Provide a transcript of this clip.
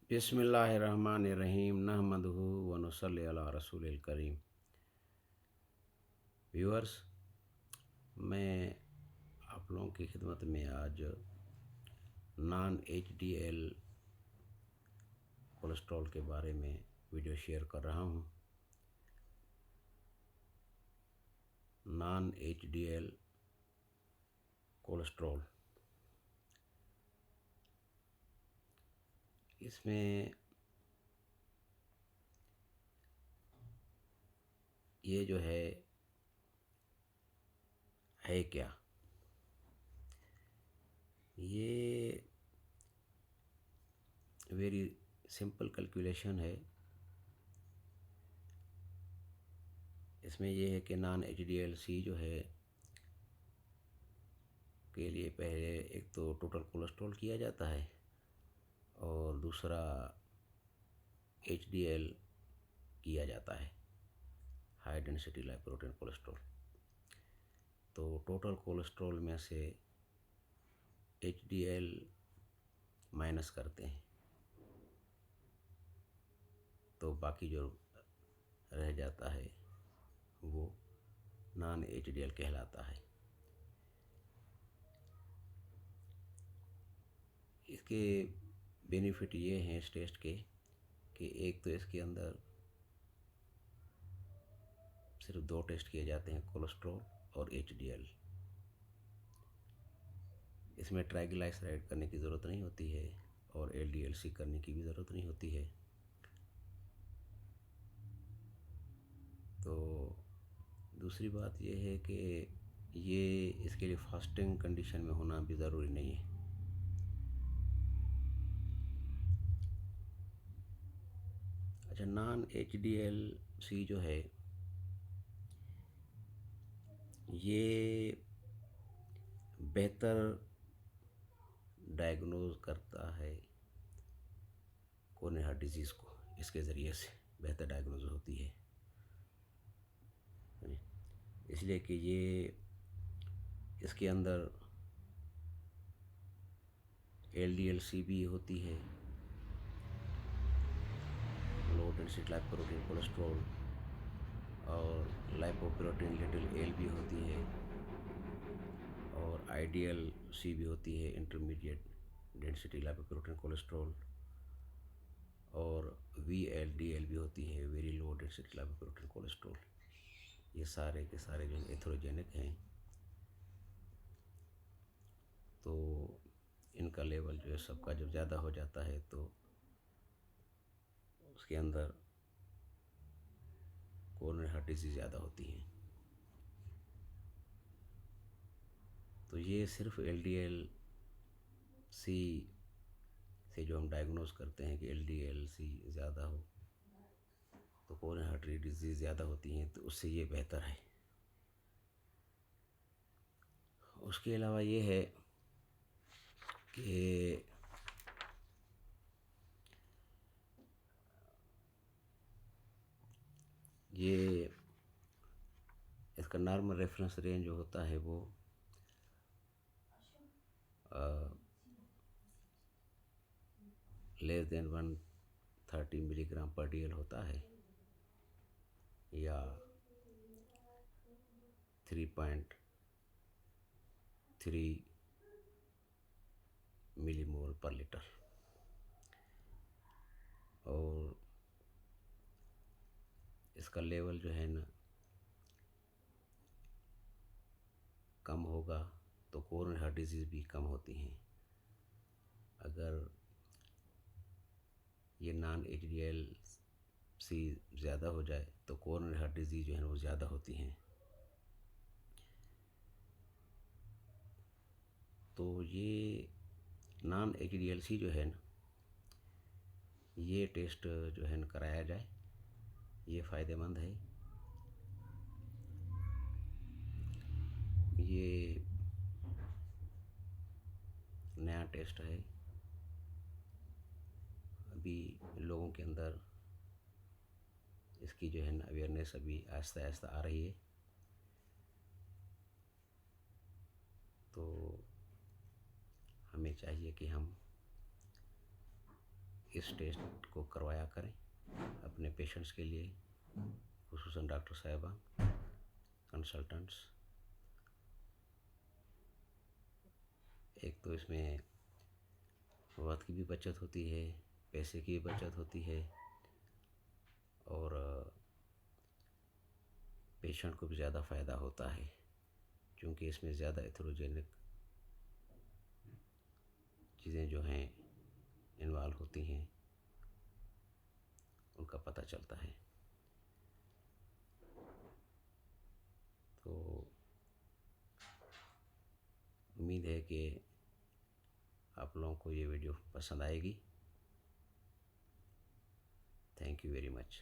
बिस्मिल्लाहिर्रहमानिर्रहीम नहमदुहु व नुसल्ली अला रसूलिल करीम। व्यूअर्स, मैं आप लोगों की खिदमत में आज नॉन एचडीएल कोलेस्ट्रॉल के बारे में वीडियो शेयर कर रहा हूँ। नॉन एचडीएल कोलेस्ट्रॉल, इसमें ये जो है क्या, ये वेरी सिंपल कैलकुलेशन है। इसमें ये है कि नॉन एचडीएल-सी जो है के लिए पहले एक तो टोटल कोलेस्ट्रॉल किया जाता है और दूसरा एचडीएल किया जाता है, हाई डेंसिटी लाइपोप्रोटीन कोलेस्ट्रॉल। तो टोटल कोलेस्ट्रॉल में से एचडीएल माइनस करते हैं तो बाकी जो रह जाता है वो नॉन एचडीएल कहलाता है। इसके बेनिफिट ये हैं इस टेस्ट के कि एक तो इसके अंदर सिर्फ दो टेस्ट किए जाते हैं, कोलेस्ट्रॉल और एचडीएल। इसमें ट्राइग्लिसराइड करने की ज़रूरत नहीं होती है और एलडीएल-सी करने की भी ज़रूरत नहीं होती है। तो दूसरी बात यह है कि ये इसके लिए फास्टिंग कंडीशन में होना भी ज़रूरी नहीं है। अच्छा, नॉन एचडीएल-सी जो है ये बेहतर डायग्नोज करता है कोरोनरी हार्ट डिजीज़ को, इसके ज़रिए से बेहतर डायग्नोज होती है। इसलिए कि ये इसके अंदर एलडीएल-सी भी होती है, लो डेंसिटी लाइपोप्रोटीन कोलेस्ट्रॉल, और लाइपोप्रोटीन लिटिल एल भी होती है, और आईडीएल-सी भी होती है, इंटरमीडिएट डेंसिटी लाइपोप्रोटीन कोलेस्ट्रॉल, और वीएलडीएल भी होती है, very low density lipoprotein cholesterol. ये सारे के सारे जो एथेरोजेनिक हैं, तो इनका लेवल जो है सबका जब ज़्यादा हो जाता है तो उसके अंदर कोरोनरी हार्ट डिजीज़ ज़्यादा होती हैं। तो ये सिर्फ एलडीएल-सी से जो हम डायग्नोज करते हैं कि एलडीएल-सी ज़्यादा हो तो कोरोनरी हार्ट डिजीज़ ज़्यादा होती हैं, तो उससे ये बेहतर है। उसके अलावा ये है कि ये इसका नॉर्मल रेफरेंस रेंज जो होता है वो लेस देन 130 मिलीग्राम पर डीएल होता है, या 3.3 मिलीमोल पर लीटर। और इसका लेवल जो है ना कम होगा तो कोरोनरी हार्ट डिजीज़ भी कम होती हैं। अगर ये नॉन एचडीएल-सी ज़्यादा हो जाए तो कोरोनरी हार्ट डिजीज़ जो है वो ज़्यादा होती हैं। तो ये नॉन एचडीएल-सी जो है ना, ये टेस्ट जो है ना कराया जाए, ये फ़ायदेमंद है। ये नया टेस्ट है, अभी लोगों के अंदर इसकी जो है ना अवेयरनेस अभी आहिस्ता आहिस्ता आ रही है। तो हमें चाहिए कि हम इस टेस्ट को करवाया करें अपने पेशेंट्स के लिए, खुसूसन डॉक्टर साहिबा, कंसल्टेंट्स। एक तो इसमें वक्त की भी बचत होती है, पैसे की भी बचत होती है, और पेशेंट को भी ज़्यादा फ़ायदा होता है, क्योंकि इसमें ज़्यादा एथेरोजेनिक चीज़ें जो हैं इन्वॉल्व होती हैं, उनका पता चलता है। तो उम्मीद है कि आप लोगों को ये वीडियो पसंद आएगी। Thank you very much.